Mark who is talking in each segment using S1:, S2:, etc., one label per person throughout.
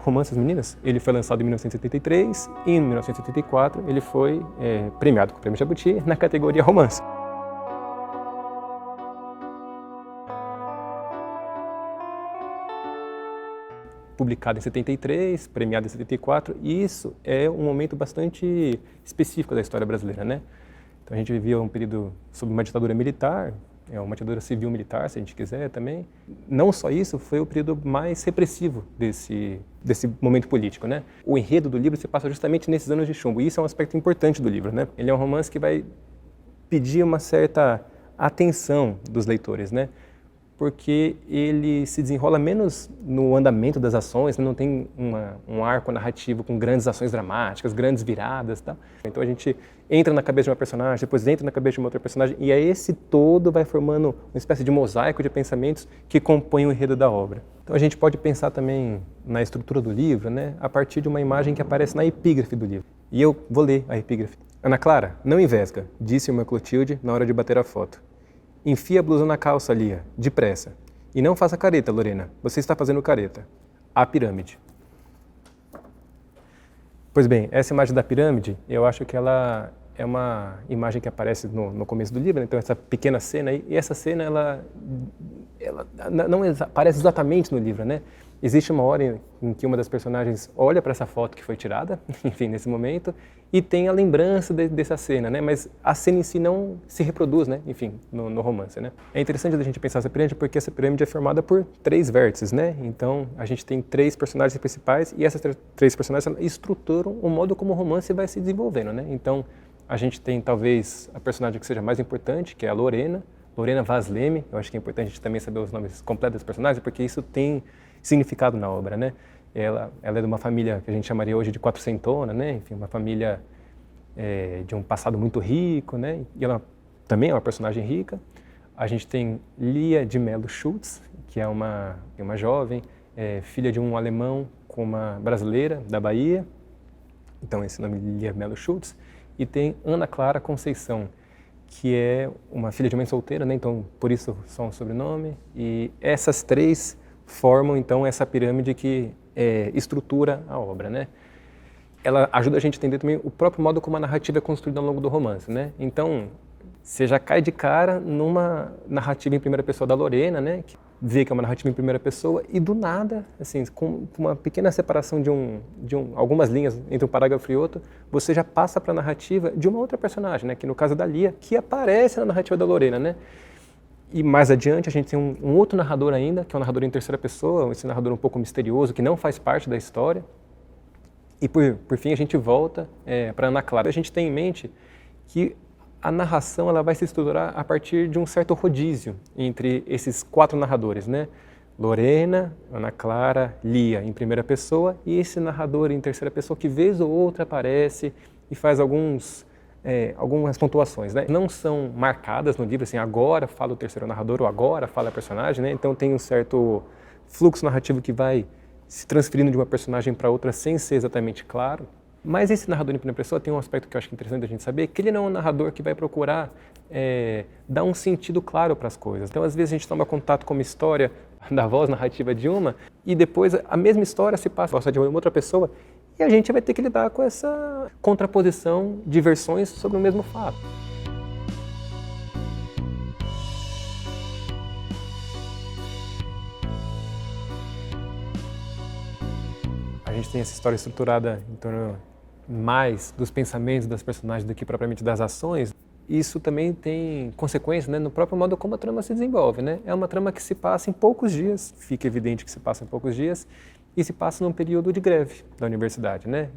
S1: Romance das Meninas, ele foi lançado em 1973 e em 1974 ele foi premiado com o Prêmio Jabuti na categoria romance. Publicado em 73, premiado em 74, e isso é um momento bastante específico da história brasileira, né? Então a gente vivia um período sob uma ditadura militar, uma ditadura civil-militar, se a gente quiser também. Não só isso, foi o período mais repressivo desse momento político, né? O enredo do livro se passa justamente nesses anos de chumbo, e isso é um aspecto importante do livro, né? Ele é um romance que vai pedir uma certa atenção dos leitores, né? Porque ele se desenrola menos no andamento das ações, não tem um arco narrativo com grandes ações dramáticas, grandes viradas, tá? Então a gente entra na cabeça de uma personagem, depois entra na cabeça de uma outra personagem, e aí esse todo vai formando uma espécie de mosaico de pensamentos que compõem o enredo da obra. Então a gente pode pensar também na estrutura do livro, né, a partir de uma imagem que aparece na epígrafe do livro. E eu vou ler a epígrafe. Ana Clara, não envesga, disse uma Clotilde na hora de bater a foto. Enfia a blusa na calça, Lia, depressa. E não faça careta, Lorena. Você está fazendo careta. A pirâmide. Pois bem, essa imagem da pirâmide, eu acho que ela é uma imagem que aparece no começo do livro, né? Então essa pequena cena aí, e essa cena ela não aparece exatamente no livro, né? Existe uma hora em que uma das personagens olha para essa foto que foi tirada, enfim, nesse momento, e tem a lembrança dessa cena, né? Mas a cena em si não se reproduz, né? Enfim, no romance, né? É interessante a gente pensar essa pirâmide porque essa pirâmide é formada por 3 vértices, né? Então a gente tem 3 personagens principais e essas 3 personagens estruturam o modo como o romance vai se desenvolvendo, né? Então a gente tem talvez a personagem que seja mais importante, que é a Lorena Vaz Leme. Eu acho que é importante a gente também saber os nomes completos das personagens porque isso tem significado na obra, né? Ela é de uma família que a gente chamaria hoje de quatrocentona, né? Enfim, uma família de um passado muito rico, né? E ela também é uma personagem rica. A gente tem Lia de Mello Schultz, que é uma jovem, filha de um alemão com uma brasileira da Bahia. Então esse nome Lia Mello Schultz. E tem Ana Clara Conceição, que é uma filha de mãe solteira, né? Então por isso só um sobrenome. E essas 3 formam então essa pirâmide que estrutura a obra, né? Ela ajuda a gente a entender também o próprio modo como a narrativa é construída ao longo do romance, né? Então, você já cai de cara numa narrativa em primeira pessoa da Lorena, né? Que vê que é uma narrativa em primeira pessoa e do nada, assim, com uma pequena separação de algumas linhas entre um parágrafo e outro, você já passa para a narrativa de uma outra personagem, né? Que no caso da Lia, que aparece na narrativa da Lorena, né? E mais adiante a gente tem um outro narrador ainda, que é um narrador em terceira pessoa, esse narrador um pouco misterioso, que não faz parte da história. E por fim a gente volta para Ana Clara. A gente tem em mente que a narração ela vai se estruturar a partir de um certo rodízio entre esses 4 narradores, né? Lorena, Ana Clara, Lia em primeira pessoa e esse narrador em terceira pessoa que vez ou outra aparece e faz algumas pontuações, né? Não são marcadas no livro, assim, agora fala o terceiro narrador ou agora fala a personagem, né? Então tem um certo fluxo narrativo que vai se transferindo de uma personagem para outra sem ser exatamente claro. Mas esse narrador em primeira pessoa tem um aspecto que eu acho interessante a gente saber, que ele não é um narrador que vai procurar dar um sentido claro para as coisas. Então às vezes a gente toma contato com uma história da voz narrativa de uma e depois a mesma história se passa de uma outra pessoa e a gente vai ter que lidar com essa contraposição de versões sobre o mesmo fato. A gente tem essa história estruturada em torno mais dos pensamentos das personagens do que propriamente das ações. Isso também tem consequências, né, no próprio modo como a trama se desenvolve, né? É uma trama que se passa em poucos dias, fica evidente que se passa em poucos dias, e se passa num período de greve da universidade, né?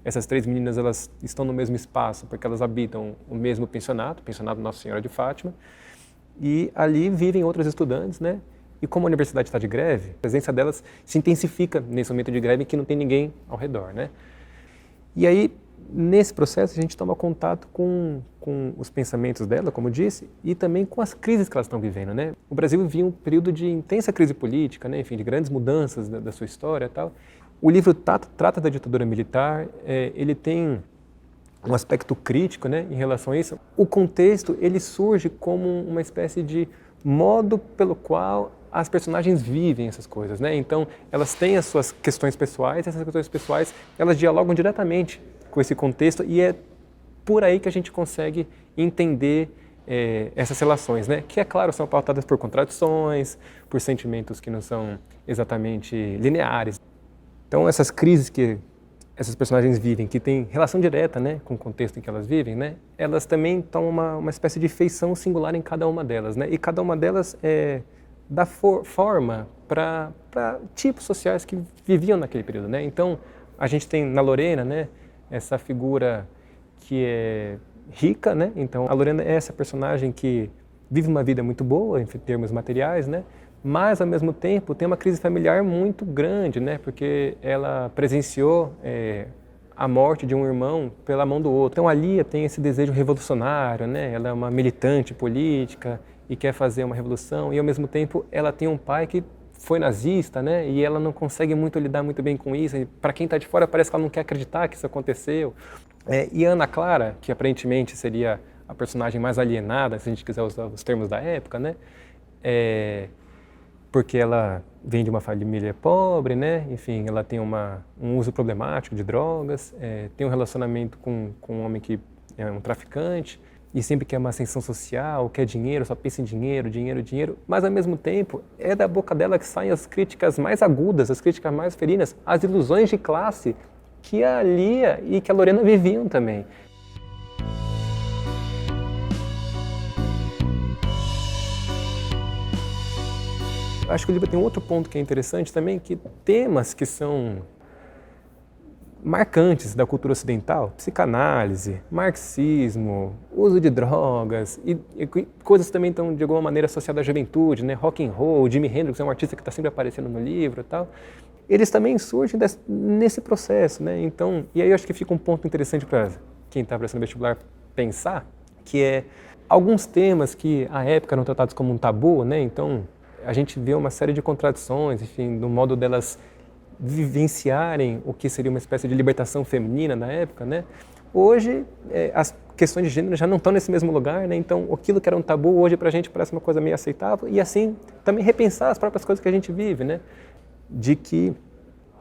S1: Essas 3 meninas elas estão no mesmo espaço porque elas habitam o mesmo pensionato, o pensionato Nossa Senhora de Fátima, e ali vivem outros estudantes, né? E como a universidade está de greve, a presença delas se intensifica nesse momento de greve em que não tem ninguém ao redor, né? E aí, nesse processo, a gente toma contato com os pensamentos dela, como disse, e também com as crises que elas estão vivendo, né? O Brasil vivia um período de intensa crise política, né? Enfim, de grandes mudanças da sua história e tal. O livro trata da ditadura militar, ele tem um aspecto crítico, né, em relação a isso. O contexto, ele surge como uma espécie de modo pelo qual as personagens vivem essas coisas, né? Então, elas têm as suas questões pessoais, essas questões pessoais, elas dialogam diretamente com esse contexto e é por aí que a gente consegue entender essas relações, né? Que, é claro, são pautadas por contradições, por sentimentos que não são exatamente lineares. Então, essas crises que essas personagens vivem, que têm relação direta, né, com o contexto em que elas vivem, né, elas também tomam uma espécie de feição singular em cada uma delas, né, e cada uma delas dá forma para tipos sociais que viviam naquele período, né. Então, a gente tem na Lorena, né, essa figura que é rica, né, então a Lorena é essa personagem que vive uma vida muito boa em termos materiais, né, mas, ao mesmo tempo, tem uma crise familiar muito grande, né? Porque ela presenciou a morte de um irmão pela mão do outro. Então, a Lia tem esse desejo revolucionário, né? Ela é uma militante política e quer fazer uma revolução. E, ao mesmo tempo, ela tem um pai que foi nazista, né? E ela não consegue muito lidar muito bem com isso. Para quem está de fora, parece que ela não quer acreditar que isso aconteceu. E a Ana Clara, que aparentemente seria a personagem mais alienada, se a gente quiser usar os termos da época, né? Porque ela vem de uma família pobre, né? Enfim, ela tem um uso problemático de drogas, tem um relacionamento com um homem que é um traficante e sempre quer uma ascensão social, quer dinheiro, só pensa em dinheiro, dinheiro, dinheiro. Mas, ao mesmo tempo, é da boca dela que saem as críticas mais agudas, as críticas mais feridas, as ilusões de classe que a Lia e que a Lorena viviam também. Acho que o livro tem um outro ponto que é interessante também, que temas que são marcantes da cultura ocidental, psicanálise, marxismo, uso de drogas e coisas também estão de alguma maneira associadas à juventude, né? Rock and roll, Jimi Hendrix é um artista que está sempre aparecendo no livro e tal. Eles também surgem nesse processo, né? Então, e aí eu acho que fica um ponto interessante para quem está prestando vestibular pensar, que é alguns temas que à época eram tratados como um tabu, né? Então, a gente vê uma série de contradições, enfim, no modo delas vivenciarem o que seria uma espécie de libertação feminina na época, né? Hoje, as questões de gênero já não estão nesse mesmo lugar, né? Então, aquilo que era um tabu, hoje pra gente parece uma coisa meio aceitável e assim, também repensar as próprias coisas que a gente vive, né? De que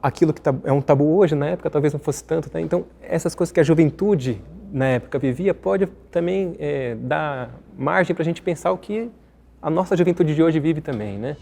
S1: aquilo que é um tabu hoje, na época, talvez não fosse tanto, né? Então, essas coisas que a juventude na época vivia pode também dar margem pra gente pensar o que a nossa juventude de hoje vive também, né?